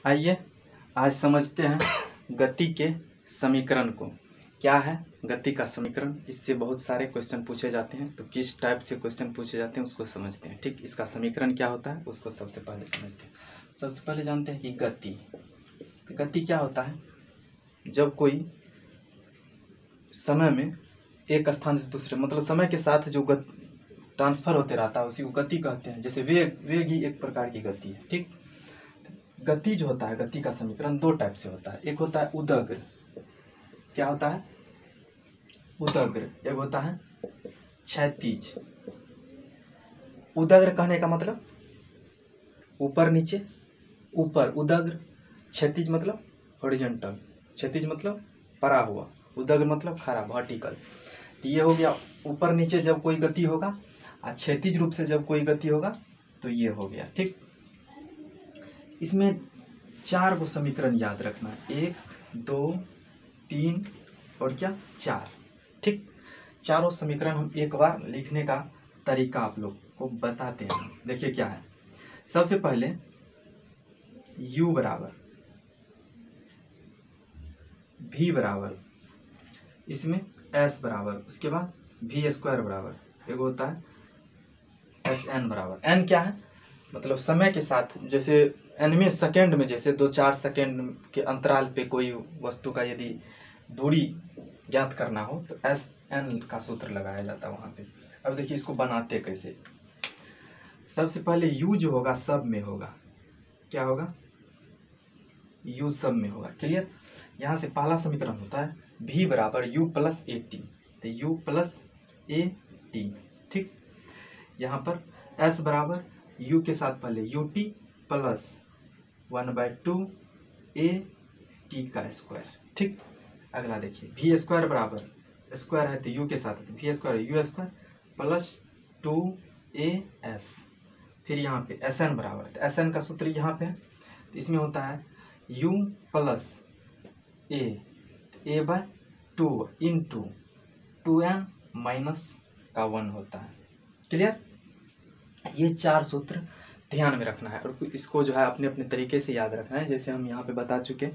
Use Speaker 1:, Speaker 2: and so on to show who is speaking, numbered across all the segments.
Speaker 1: आइए आज समझते हैं गति के समीकरण को। क्या है गति का समीकरण? इससे बहुत सारे क्वेश्चन पूछे जाते हैं, तो किस टाइप से क्वेश्चन पूछे जाते हैं उसको समझते हैं। ठीक, इसका समीकरण क्या होता है उसको सबसे पहले समझते हैं। सबसे पहले जानते हैं कि गति क्या होता है। जब कोई समय में एक स्थान से दूसरे, मतलब समय के साथ जो ट्रांसफर होते रहता है उसी को गति कहते हैं। जैसे वेग ही एक प्रकार की गति है। ठीक, गति जो होता है, गति का समीकरण दो टाइप से होता है। एक होता है उदग्र। क्या होता है? उदग्र। एक होता है क्षैतिज। उदग्र कहने का मतलब ऊपर नीचे, ऊपर उदग्र। क्षैतिज मतलब हॉरिजॉन्टल। क्षैतिज मतलब परा हुआ, उदग्र मतलब खड़ा, वर्टिकल। तो ये हो गया ऊपर नीचे जब कोई गति होगा, और क्षैतिज रूप से जब कोई गति होगा तो ये हो गया। ठीक, इसमें 4 को समीकरण याद रखना है, 1 2 3 और क्या 4। ठीक, चारों समीकरण हम एक बार लिखने का तरीका आप लोग को बताते हैं। देखिए क्या है। सबसे पहले u बराबर v बराबर, इसमें s बराबर, उसके बाद v स्क्वायर बराबर, एक होता है sn बराबर। n क्या है? मतलब समय के साथ, जैसे nवें सेकेंड में, जैसे 2-4 सेकेंड के अंतराल पे कोई वस्तु का यदि दूरी ज्ञात करना हो तो sn का सूत्र लगाया जाता है वहाँ पे। अब देखिए इसको बनाते कैसे। सबसे पहले u जो होगा सब में होगा। क्या होगा? u सब में होगा। क्लियर? यहाँ से पहला समीकरण होता है v बराबर u प्लस ए टी, तो u प्लस ए टी। ठीक, यहाँ पर s बराबर u के साथ पहले U T plus 1/2 A T का स्क्वायर। ठीक, अगला देखिए v स्क्वायर बराबर, स्क्वायर है तो u के साथ v square you square plus 2as। फिर यहाँ पे sn बराबर, तो sn का सूत्र यहाँ पे है, तो इसमें होता है u plus a by 2 into 2n minus का 1 होता है। क्लियर? ये 4 सूत्र ध्यान में रखना है और इसको जो है अपने अपने तरीके से याद रखना है, जैसे हम यहाँ पे बता चुके।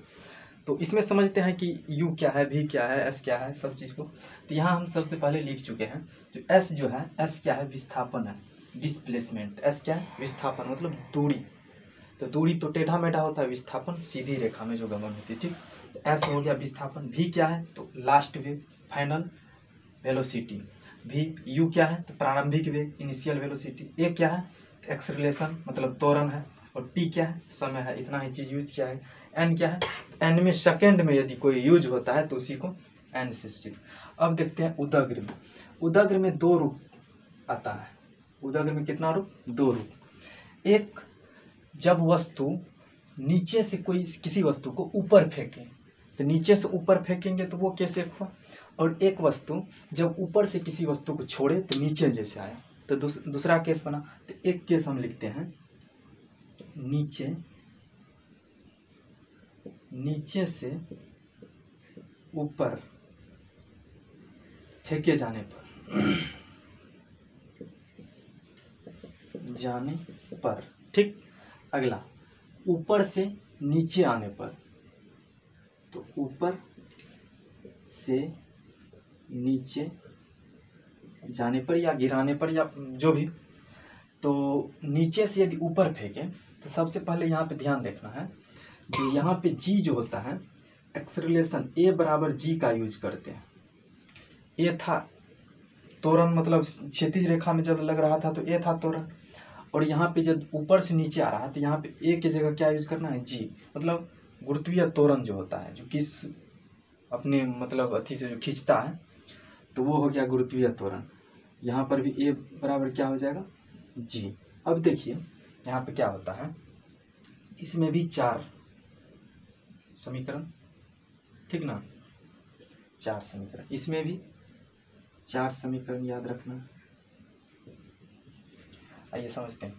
Speaker 1: तो इसमें समझते हैं कि u क्या है, v क्या है, s क्या है, सब चीज़ को। तो यहाँ हम सबसे पहले लिख चुके हैं। जो s जो है, s क्या है? विस्थापन है, डिस्प्लेसमेंट। s क्या है? विस्थापन मतलब दूरी। तो दूरी तो टेढ़ा मेढ़ा होता है, विस्थापन सीधी रेखा में जो गमन होती है। ठीक, तो s हो गया विस्थापन। v क्या है? तो लास्ट वेग, फाइनल वेलोसिटी। v u क्या है? तो प्रारंभिक वेग, इनिशियल वेलोसिटी। a क्या है? एक्सेलरेशन मतलब त्वरण है। और t क्या है? समय है। इतना ही चीज़ यूज किया है। n क्या है? n में सेकेंड में यदि कोई यूज होता है तो उसी को n से सूचित। अब देखते हैं उदग्र में। उदग्र में 2 रूप आता है। उदग्र में कितना रूप? 2 रूप। एक, जब वस्तु नीचे से कोई किसी वस्तु को ऊपर फेंके, तो नीचे से ऊपर फेंकेंगे तो वो कैसे हुआ। और एक वस्तु जब ऊपर से किसी वस्तु को छोड़े तो नीचे जैसे आया, तो दूसरा केस बना। तो एक केस हम लिखते हैं नीचे से ऊपर फेंके जाने पर। ठीक, अगला ऊपर से नीचे आने पर, तो ऊपर से नीचे जाने पर या गिराने पर या जो भी, तो नीचे से यदि ऊपर फेंके तो सबसे पहले यहाँ पे ध्यान देखना है कि यहाँ पे g जो होता है, एक्सेलरेशन a बराबर g का यूज करते हैं। a था त्वरण, मतलब क्षैतिज रेखा में जब लग रहा था तो a था त्वरण, और यहाँ पे जब ऊपर से नीचे आ रहा है तो यहाँ पे a की जगह क्या यूज करना है? g, मतलब गुरुत्वीय त्वरण जो होता है, जो किस अपने मतलब अथी से जो खींचता है, तो वो हो गया गुरुत्वीय त्वरण। यहाँ पर भी a बराबर क्या हो जाएगा? g। अब देखिए यहाँ पे क्या होता है, इसमें भी 4 समीकरण। ठीक ना, 4 समीकरण, इसमें भी 4 समीकरण याद रखना। आइए समझते हैं।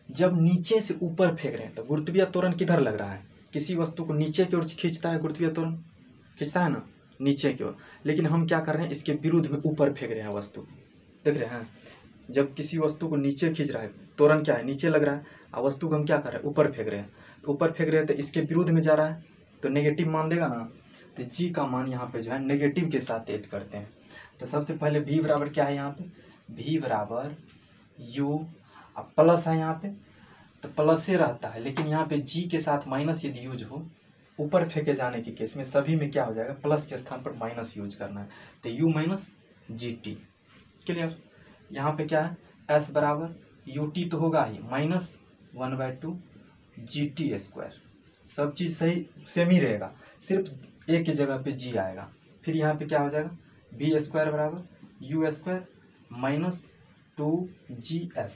Speaker 1: जब नीचे से ऊपर फेंक रहे हैं तो गुरुत्वीय त्वरण किधर लग रहा है? किसी वस्तु को नीचे की ओर खींचता है, गुरुत्वीय त्वरण खींचता है ना नीचे की ओर। लेकिन हम क्या कर रहे हैं? इसके विरुद्ध में ऊपर फेंक रहे हैं वस्तु। देख रहे हैं, जब किसी वस्तु को नीचे खींच रहा है, त्वरण क्या है? नीचे लग रहा है, और वस्तु को हम क्या कर रहे हैं? ऊपर फेंक रहे हैं। तो ऊपर फेंक रहे हैं तो इसके विरुद्ध में जा रहा है तो नेगेटिव मान देगा ना, तो जी का मान यहाँ पे जो है नेगेटिव के साथ ऐड करते हैं। तो सबसे पहले v बराबर क्या है यहाँ पे, v बराबर u, अब प्लस है यहाँ पे तो प्लस से रहता है, लेकिन यहाँ पे g के साथ माइनस यदि यूज हो ऊपर फेंके जाने के केस में सभी में क्या हो जाएगा, प्लस के स्थान पर माइनस यूज करना है, तो u minus G T. Clear. यहाँ पे क्या है, s बराबर यू टी तो होगा ही माइनस 1/2 जी टी स्क्वायर, सब चीज़ सही सेम ही रहेगा, सिर्फ एक की जगह पे g आएगा। फिर यहाँ पे क्या हो जाएगा, बी स्क्वायर बराबर यू स्क्वायर माइनस 2GS।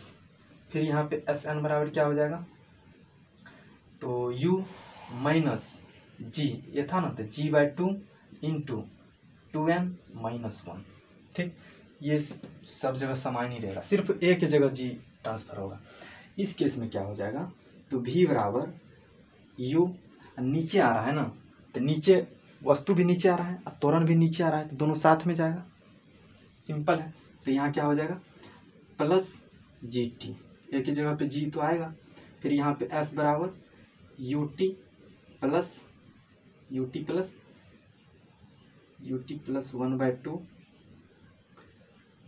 Speaker 1: फिर यहाँ पे एस एन बराबर क्या हो जाएगा, तो u माइनस जी, ये था ना, तो g/2 इंटू 2n माइनस 1। ठीक, ये सब जगह समान ही रहेगा, सिर्फ एक की जगह g ट्रांसफर होगा। इस केस में क्या हो जाएगा, तो v बराबर u, नीचे आ रहा है ना, तो नीचे वस्तु भी नीचे आ रहा है और त्वरण भी नीचे आ रहा है, तो दोनों साथ में जाएगा, सिंपल है। तो यहाँ क्या हो जाएगा, प्लस जी टी, एक ही जगह पे जी तो आएगा। फिर यहाँ पे s बराबर U T plus 1/2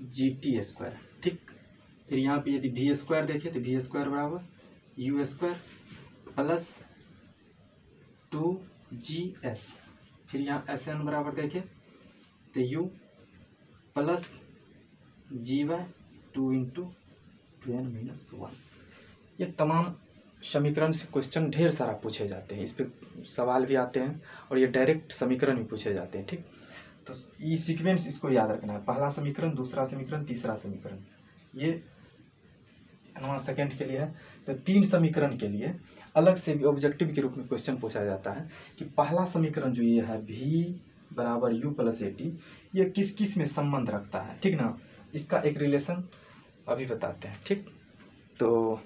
Speaker 1: G T square. ठीक, फिर यहाँ पे यदि वी स्क्वायर देखें तो वी स्क्वायर बराबर यू स्क्वायर प्लस 2GS। फिर यहाँ एस एन बराबर देखें तो u plus g/2 into 2n minus 1। ये तमाम समीकरण से क्वेश्चन ढेर सारा पूछे जाते हैं, इस पे सवाल भी आते हैं और ये डायरेक्ट समीकरण भी पूछे जाते हैं। ठीक, तो ये सीक्वेंस इसको याद रखना है, पहला समीकरण, दूसरा समीकरण, तीसरा समीकरण, ये सेकंड के लिए है। तो 3 समीकरण के लिए अलग से भी ऑब्जेक्टिव के रूप में क्वेश्चन पूछा जाता है कि पहला समीकरण जो ये है v बराबर u प्लस ए टी, ये किस किस में संबंध रखता है। ठीक ना, इसका एक रिलेशन अभी बताते हैं। ठीक, तो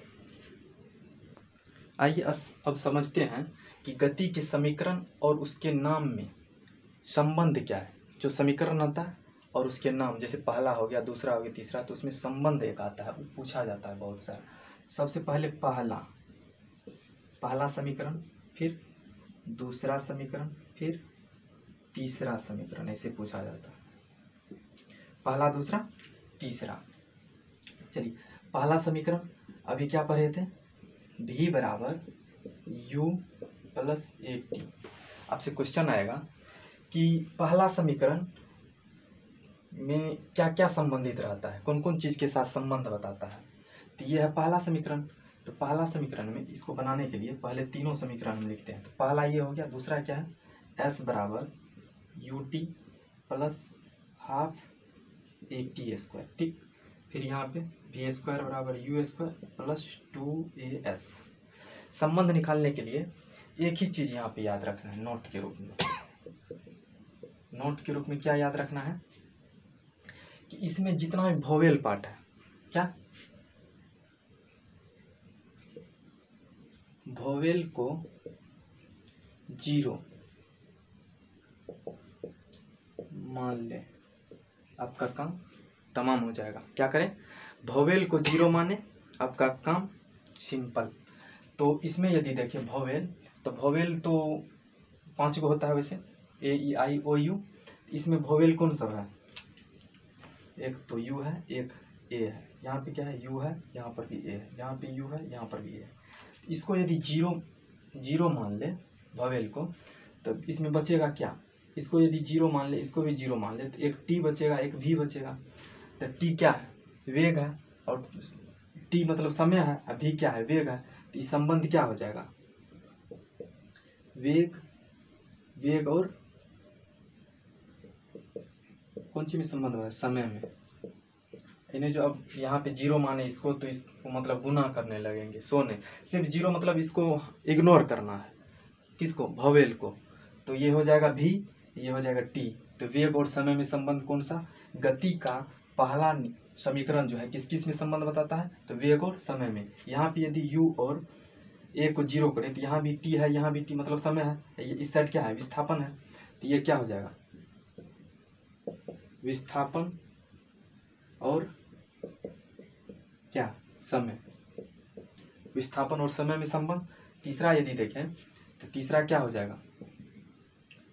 Speaker 1: आइए अब समझते हैं कि गति के समीकरण और उसके नाम में संबंध क्या है। जो समीकरण आता है और उसके नाम, जैसे पहला हो गया, दूसरा हो गया, तीसरा, तो उसमें संबंध एक आता है, वो पूछा जाता है बहुत सारा। सबसे पहले पहला समीकरण, फिर दूसरा समीकरण, फिर तीसरा समीकरण, ऐसे पूछा जाता है, पहला, दूसरा, तीसरा। चलिए, पहला समीकरण अभी क्या पढ़े थे, v बराबर u प्लस ए टी। आपसे क्वेश्चन आएगा कि पहला समीकरण में क्या क्या संबंधित रहता है, कौन कौन चीज़ के साथ संबंध बताता है। तो ये है पहला समीकरण। तो पहला समीकरण में इसको बनाने के लिए पहले तीनों समीकरण हम लिखते हैं। तो पहला ये हो गया, दूसरा क्या है, s बराबर U T plus half A T square. ठीक, फिर यहाँ पे वी स्क्वायर बराबर यू स्क्वायर प्लस 2as। संबंध निकालने के लिए एक ही चीज़ यहाँ पे याद रखना है, नोट के रूप में। नोट के रूप में क्या याद रखना है कि इसमें जितना भी वोवेल पार्ट है, क्या वोवेल को 0 मान ले, आपका काम तमाम हो जाएगा। क्या करें, वोवेल को 0 माने, आपका काम सिंपल। तो इसमें यदि देखें वोवेल, तो वोवेल तो 5 को होता है वैसे, ए ई आई ओ यू। इसमें वोवेल कौन सा है, एक तो यू है, एक ए है, यहाँ पे क्या है, यू है, यहाँ पर भी ए है, यहाँ पे यू है, यहाँ पर भी ए है। इसको यदि 0 मान ले वोवेल को, तो इसमें बचेगा क्या, इसको यदि 0 मान ले, इसको भी 0 मान ले, तो एक टी बचेगा, एक भी बचेगा। तो टी क्या है, वेग है, और टी मतलब समय है, और भी क्या है, वेग है। तो इस संबंध क्या हो जाएगा, वेग और कौन सी में संबंध है, समय में। इन्हें जो अब यहाँ पे 0 माने इसको, तो इसको मतलब गुना करने लगेंगे, सोने सिर्फ 0 मतलब इसको इग्नोर करना है, किसको, वोवेल को। तो ये हो जाएगा भी, ये हो जाएगा टी। तो वेग और समय में संबंध कौन सा, गति का पहला समीकरण जो है किस किस में संबंध बताता है, तो वेग और समय में। यहाँ पे यदि u और a को 0 करें तो यहाँ भी t है, यहाँ भी t मतलब समय है। ये इस साइड क्या है, विस्थापन है। तो ये क्या हो जाएगा, विस्थापन और क्या, समय। विस्थापन और समय में संबंध, तीसरा यदि देखें तो तीसरा क्या हो जाएगा,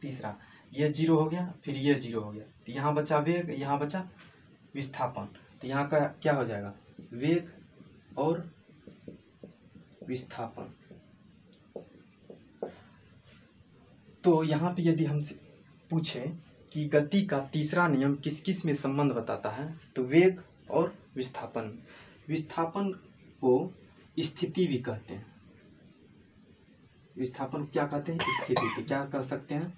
Speaker 1: तीसरा ये 0 हो गया, फिर ये 0 हो गया, तो यहाँ बचा वेग, यहाँ बचा विस्थापन। तो यहाँ का क्या हो जाएगा, वेग और विस्थापन। तो यहाँ पे यदि हमसे पूछे कि गति का तीसरा नियम किस किस में संबंध बताता है, तो वेग और विस्थापन। विस्थापन को स्थिति भी कहते हैं। विस्थापन क्या कहते हैं, स्थिति। तो क्या कह सकते हैं,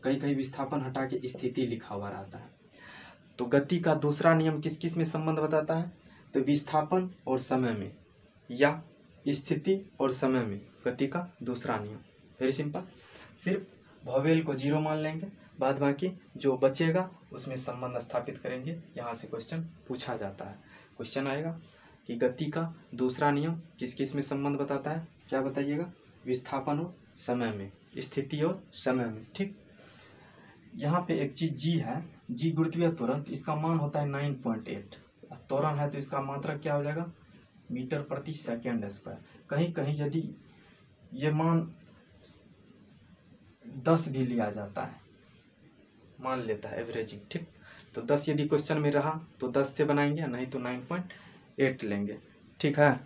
Speaker 1: कहीं कहीं विस्थापन हटा के स्थिति लिखा हुआ रहता है। तो गति का दूसरा नियम किस किस में संबंध बताता है, तो विस्थापन और समय में, या स्थिति और समय में गति का दूसरा नियम। वेरी सिंपल, सिर्फ भॉवेल को 0 मान लेंगे, बाद बाकी जो बचेगा उसमें संबंध स्थापित करेंगे। यहाँ से क्वेश्चन पूछा जाता है, क्वेश्चन आएगा कि गति का दूसरा नियम किस किस में संबंध बताता है, क्या बताइएगा, विस्थापन और समय में, स्थिति और समय में। ठीक, यहाँ पे एक चीज जी है, जी गुरुत्वीय त्वरण, इसका मान होता है 9.8। त्वरण है तो इसका मात्रक क्या हो जाएगा, मीटर प्रति सेकेंड स्क्वायर। कहीं कहीं यदि ये मान 10 भी लिया जाता है, मान लेता है एवरेजिंग। ठीक, तो 10 यदि क्वेश्चन में रहा तो 10 से बनाएंगे, नहीं तो 9.8 लेंगे। ठीक है,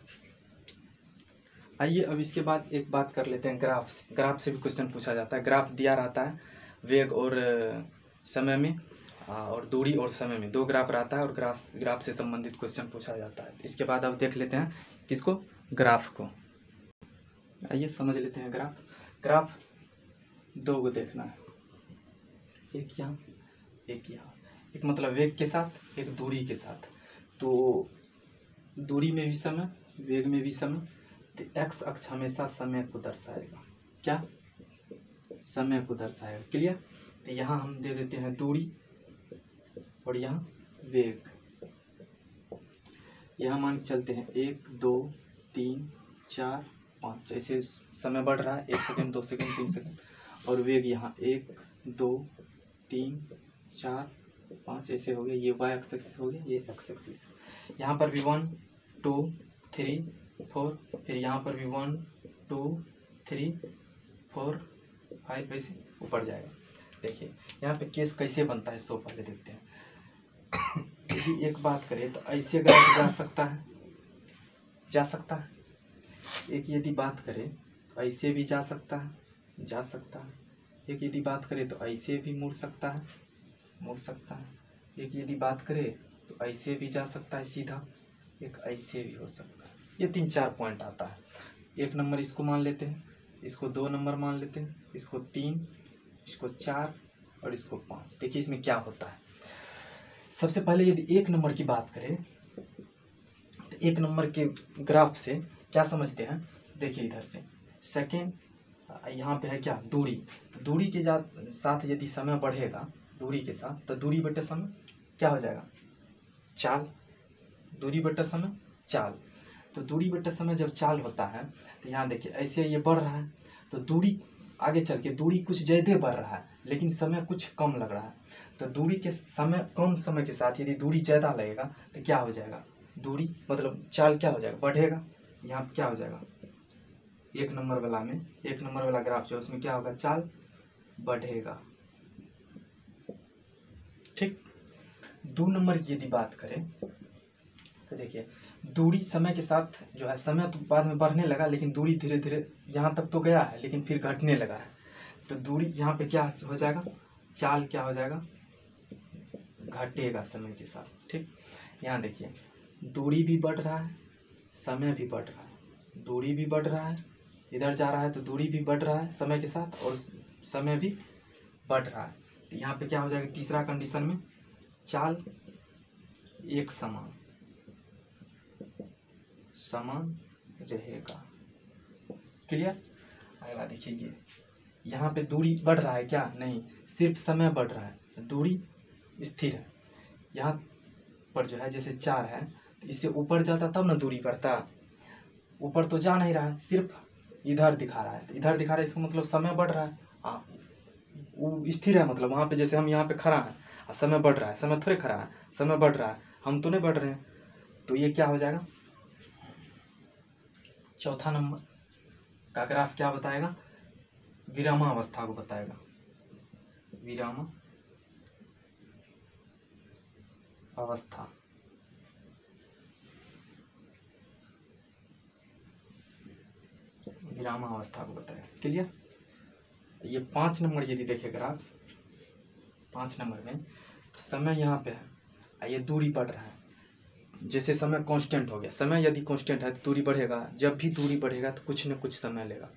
Speaker 1: आइए अब इसके बाद एक बात कर लेते हैं ग्राफ से। ग्राफ से भी क्वेश्चन पूछा जाता है। ग्राफ दिया रहता है वेग और समय में, और दूरी और समय में 2 ग्राफ रहता है, और ग्राफ से संबंधित क्वेश्चन पूछा जाता है। इसके बाद अब देख लेते हैं किसको, ग्राफ को। आइए समझ लेते हैं ग्राफ। ग्राफ 2 को देखना है, एक यहाँ एक यहाँ, एक मतलब वेग के साथ, एक दूरी के साथ। तो दूरी में भी समय, वेग में भी समय। तो एक्स अक्ष हमेशा समय को दर्शाएगा, क्या, समय को दर्शाएगा। क्लियर। तो यहाँ हम दे देते हैं दूरी और यहाँ वेग। यहाँ मान चलते हैं 1 2 3 4 5, ऐसे समय बढ़ रहा है, 1 सेकेंड 2 सेकेंड 3 सेकेंड, और वेग यहाँ 1 2 3 4 5 ऐसे हो गए। ये वाई एक्सिस हो गया, ये एक्स एक्सिस। यहाँ पर भी 1 2 3 4, फिर यहाँ पर भी 1 2 3 4 5, वैसे ऊपर जाएगा। देखिए यहाँ पे केस कैसे बनता है, सो पहले देखते हैं। यदि एक बात करें तो ऐसे ग्राफ जा सकता है, जा सकता है। एक यदि बात करें तो ऐसे भी जा सकता है, जा सकता है। एक यदि बात करें तो ऐसे भी मुड़ सकता है, मुड़ सकता है। एक यदि बात करें तो ऐसे भी जा सकता है सीधा, एक ऐसे भी हो सकता है। ये 3-4 पॉइंट आता है। 1 नंबर इसको मान लेते हैं, इसको 2 नंबर मान लेते हैं, इसको 3, इसको 4 और इसको 5। देखिए इसमें क्या होता है। सबसे पहले यदि 1 नंबर की बात करें तो 1 नंबर के ग्राफ से क्या समझते हैं, देखिए इधर से सेकेंड, यहाँ पे है क्या, दूरी। तो दूरी के साथ यदि समय बढ़ेगा, दूरी के साथ, तो दूरी बटे समय क्या हो जाएगा, चाल। दूरी बटे समय चाल। तो दूरी बटे समय जब चाल होता है तो यहाँ देखिए ऐसे ये बढ़ रहा है, तो दूरी आगे चल के दूरी कुछ ज़्यादा बढ़ रहा है लेकिन समय कुछ कम लग रहा है। तो दूरी के समय, कम समय के साथ यदि दूरी ज़्यादा लगेगा तो क्या हो जाएगा, दूरी मतलब चाल क्या हो जाएगा, बढ़ेगा। यहाँ पे क्या हो जाएगा, 1 नंबर वाला में, 1 नंबर वाला ग्राफ जो है उसमें क्या होगा, चाल बढ़ेगा। ठीक। 2 नंबर की यदि बात करें तो देखिए दूरी समय के साथ जो है, समय तो बाद में बढ़ने लगा लेकिन दूरी धीरे धीरे यहाँ तक तो गया है लेकिन फिर घटने लगा है। तो दूरी यहाँ पे क्या हो जाएगा, चाल क्या हो जाएगा, घटेगा समय के साथ। ठीक। यहाँ देखिए दूरी भी बढ़ रहा है, समय भी बढ़ रहा है। दूरी भी बढ़ रहा है, इधर जा रहा है तो दूरी भी बढ़ रहा है समय के साथ, और समय भी बढ़ रहा है। तो यहाँ पे क्या हो जाएगा, तीसरा कंडीशन में चाल एक समान रहेगा। क्लियर। अगला देखिए ये यहाँ पे दूरी बढ़ रहा है क्या, नहीं, सिर्फ समय बढ़ रहा है, दूरी स्थिर है। यहाँ पर जो है जैसे 4 है तो इससे ऊपर जाता तब ना दूरी बढ़ता, ऊपर तो जा नहीं रहा है, सिर्फ इधर दिखा रहा है। तो इधर दिखा रहा है इसका मतलब समय बढ़ रहा है, वो स्थिर है। मतलब वहाँ पे जैसे हम यहाँ पे खड़ा है और समय बढ़ रहा है, समय थोड़े खड़ा है, समय बढ़ रहा है, हम तो नहीं बढ़ रहे हैं। तो ये क्या हो जाएगा, चौथा नंबर का ग्राफ क्या बताएगा, विरामावस्था को बताएगा, विरामावस्था। विरामावस्था को बताएगा। क्लियर। ये 5 नंबर यदि देखे ग्राफ, 5 नंबर में तो समय यहाँ पे है, ये दूरी बढ़ रहा है। जैसे समय कांस्टेंट हो गया, समय यदि कांस्टेंट है तो दूरी बढ़ेगा, जब भी दूरी बढ़ेगा तो कुछ न कुछ समय लेगा,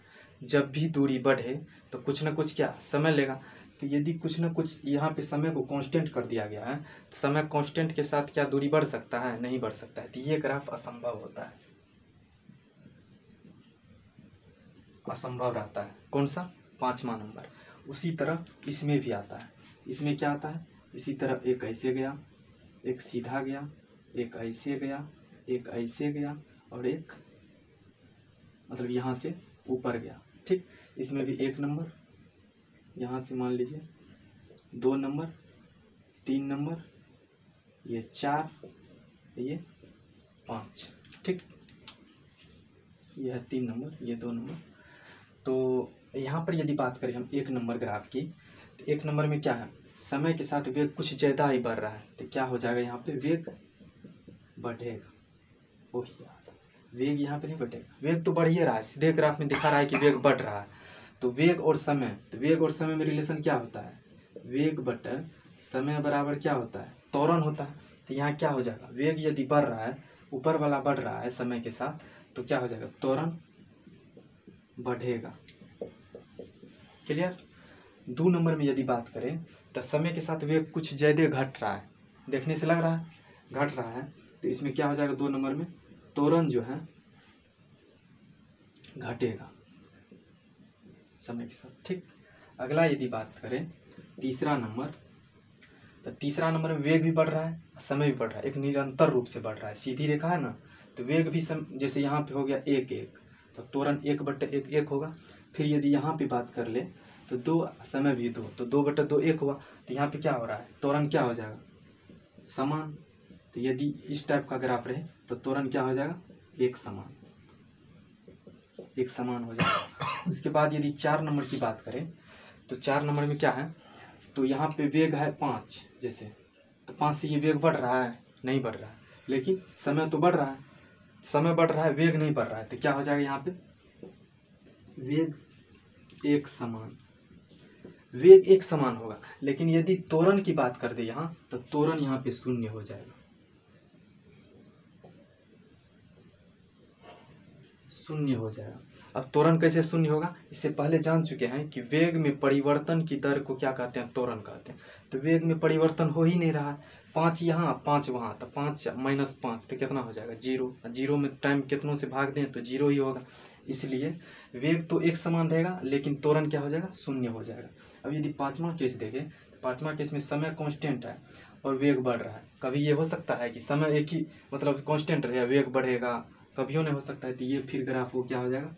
Speaker 1: जब भी दूरी बढ़े तो कुछ न कुछ क्या समय लेगा। तो यदि कुछ न कुछ यहाँ पे समय को कांस्टेंट कर दिया गया है, तो समय कांस्टेंट के साथ क्या दूरी बढ़ सकता है, नहीं बढ़ सकता है। तो ये ग्राफ असंभव होता है, असंभव रहता है। कौन सा, 5वां नंबर। उसी तरह इसमें भी आता है, इसमें क्या आता है, इसी तरह एक ऐसे गया, एक सीधा गया, एक ऐसे गया, एक ऐसे गया, और एक मतलब यहाँ से ऊपर गया। ठीक, इसमें भी 1 नंबर, यहाँ से मान लीजिए 2 नंबर, 3 नंबर, ये 4, ये 5। ठीक, यह है 3 नंबर, ये 2 नंबर। तो यहाँ पर यदि बात करें हम 1 नंबर ग्राफ की, तो 1 नंबर में क्या है, समय के साथ वेग कुछ ज़्यादा ही बढ़ रहा है। तो क्या हो जाएगा, यहाँ पे वेग बढ़ेगा। वही यार, वेग यहाँ पे नहीं बढ़ेगा, वेग तो बढ़ ही रहा है, सीधे ग्राफ में दिखा रहा है कि वेग बढ़ रहा है। तो वेग और समय, तो वेग और समय में रिलेशन क्या होता है, वेग बटा समय बराबर क्या होता है, त्वरण होता है। तो यहाँ क्या हो जाएगा, वेग यदि बढ़ रहा है, ऊपर वाला बढ़ रहा है समय के साथ, तो क्या हो जाएगा, त्वरण बढ़ेगा। क्लियर। 2 नंबर में यदि बात करें तो समय के साथ वेग कुछ ज़्यादा घट रहा है, देखने से लग रहा है घट रहा है। तो इसमें क्या हो जाएगा, 2 नंबर में त्वरण जो है घटेगा समय के साथ। ठीक, अगला यदि बात करें 3रा नंबर, तो 3रा नंबर में वेग भी बढ़ रहा है, समय भी बढ़ रहा है, एक निरंतर रूप से बढ़ रहा है, सीधी रेखा है ना। तो वेग भी जैसे यहाँ पे हो गया 1 तो त्वरण 1/1 होगा। फिर यदि यहाँ पे बात कर ले तो 2, समय भी 2, तो 2/2 1 हुआ। तो यहाँ पे क्या हो रहा है, त्वरण क्या हो जाएगा, समान। तो यदि इस टाइप का ग्राफ रहे तो त्वरण क्या हो जाएगा, एक समान हो जाएगा। उसके बाद यदि 4 नंबर की बात करें तो 4 नंबर में क्या है, तो यहाँ पे वेग है 5 जैसे, तो 5 से ये वेग बढ़ रहा है, नहीं बढ़ रहा है, लेकिन समय तो बढ़ रहा है, समय बढ़ रहा है, वेग नहीं बढ़ रहा है। तो क्या हो जाएगा, यहाँ पे वेग एक समान होगा। लेकिन यदि त्वरण की बात कर दे यहाँ, तो त्वरण यहाँ पे 0 हो जाएगा, 0 हो जाएगा। अब त्वरण कैसे 0 होगा, इससे पहले जान चुके हैं कि वेग में परिवर्तन की दर को क्या कहते हैं, त्वरण कहते हैं। तो वेग में परिवर्तन हो ही नहीं रहा है, 5 यहाँ 5 वहाँ, तो 5 - 5 तो कितना हो जाएगा, 0। 0 में टाइम कितनों से भाग दें तो 0 ही होगा। इसलिए वेग तो एक समान रहेगा, लेकिन त्वरण क्या हो जाएगा, 0 हो जाएगा। अब यदि 5वां केस देखें तो 5वां केस में समय कांस्टेंट है और वेग बढ़ रहा है। कभी ये हो सकता है कि समय एक ही मतलब कांस्टेंट रहे, वेग बढ़ेगा, कभियों नहीं हो सकता है। तो ये फिर ग्राफ वो क्या हो जाएगा,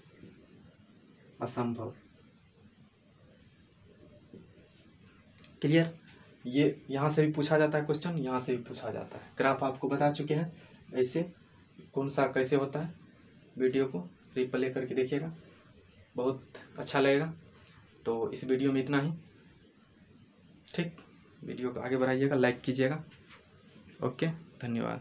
Speaker 1: असंभव। क्लियर। ये यहाँ से भी पूछा जाता है क्वेश्चन, यहाँ से भी पूछा जाता है। ग्राफ आपको बता चुके हैं ऐसे कौन सा कैसे होता है। वीडियो को रिप्ले करके देखिएगा, बहुत अच्छा लगेगा। तो इस वीडियो में इतना ही। ठीक, वीडियो को आगे बढ़ाइएगा, लाइक कीजिएगा। ओके, धन्यवाद।